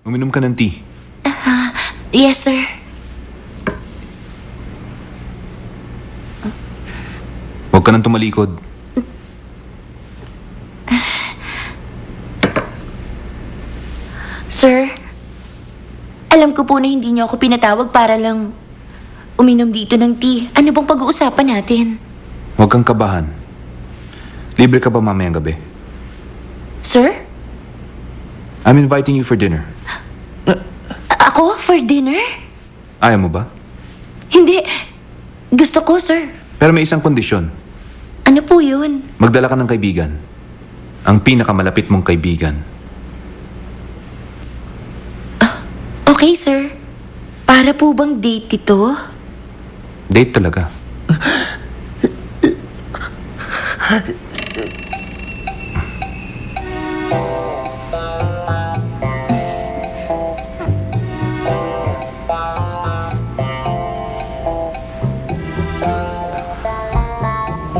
Uminom ka ng tea. Yes, sir. Huwag ka nang tumalikod. Sir, alam ko po na hindi niyo ako pinatawag para lang uminom dito ng tea. Ano bang pag-uusapan natin? Huwag kang kabahan. Libre ka ba mamayang gabi? Sir? I'm inviting you for dinner. Ako? For dinner? Ayaw mo ba? Hindi. Gusto ko, sir. Pero may isang kondisyon. Ano po yun? Magdala ka ng kaibigan. Ang pinakamalapit mong kaibigan. Okay, sir. Para po bang date ito? Date talaga.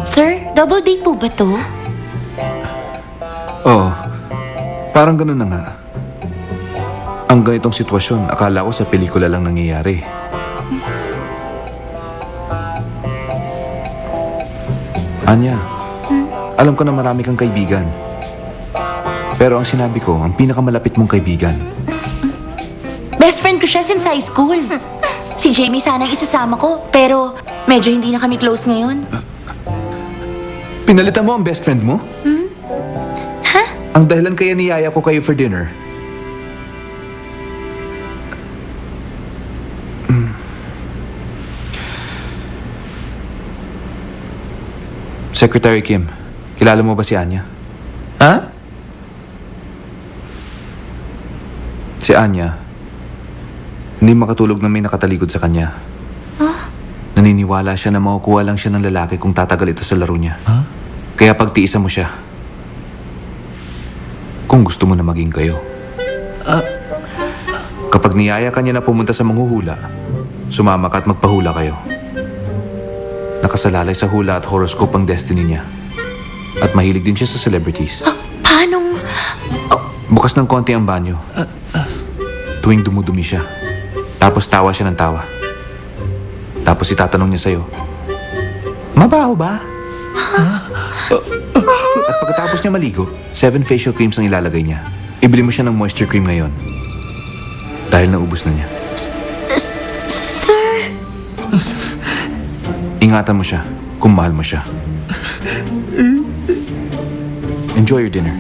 Sir, double date po ba to? Oo. Parang ganun na nga. Ang ganitong sitwasyon, akala ko sa pelikula lang nangyayari. Anya, alam ko na marami kang kaibigan. Pero ang sinabi ko, ang pinakamalapit mong kaibigan. Best friend ko siya since high school. Si Jamie sana isasama ko, pero medyo hindi na kami close ngayon. Pinalitan mo ang best friend mo? Ang dahilan kaya niyaya ko kayo for dinner. Secretary Kim, kilala mo ba si Anya? Ha? Si Anya, hindi makatulog na may nakatalikod sa kanya. Naniniwala siya na makukuha lang siya ng lalaki kung tatagal ito sa laro niya. Kaya pagtiisan mo siya. Kung gusto mo na maging kayo. Kapag niyaya ka niya na pumunta sa manghuhula, sumama ka at magpahula kayo. Nakasalalay sa hula at horoscope ang destiny niya. At mahilig din siya sa celebrities. Paanong... Bukas ng konti ang banyo. Tuwing dumudumi siya. Tapos tawa siya ng tawa. Tapos itatanong niya sa'yo, mabaho ba? At pagkatapos niya maligo, 7 facial creams ang ilalagay niya. Ibili mo siya ng moisture cream ngayon. Dahil naubos na niya. Sir... Ingatan mo siya kung mahal mo siya. Enjoy your dinner.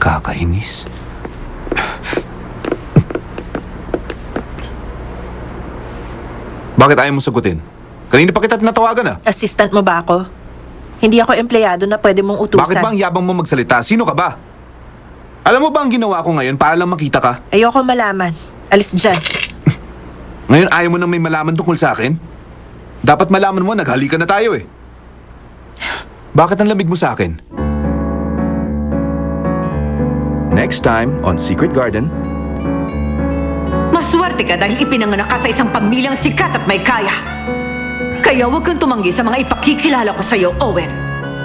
Kakainis. Bakit ayaw mo sagutin? Kanina pa kita tinatawagan ah. Assistant mo ba ako? Hindi ako empleyado na pwede mong utusan. Bakit ba ang yabang mo magsalita? Sino ka ba? Alam mo ba ang ginawa ko ngayon para lang makita ka? Ayoko malaman. Alis dyan. Ngayon ayaw mo nang may malaman tungkol sa akin? Dapat malaman mo, naghalikan na tayo eh. Bakit ang lamig mo sa akin? Next time on Secret Garden. Maswerte ka dahil ipinanganak ka sa isang pamilyang sikat at may kaya. Kaya huwag kang tumanggi sa mga ipakikilala ko sa'yo, Owen.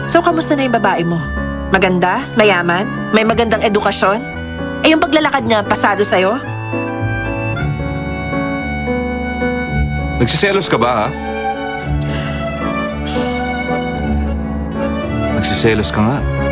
So, kamusta na yung babae mo? Maganda? Mayaman? May magandang edukasyon? Eh, yung paglalakad niya, pasado sa'yo? Nagsiselos ka ba ha? nagsiselos ka nga.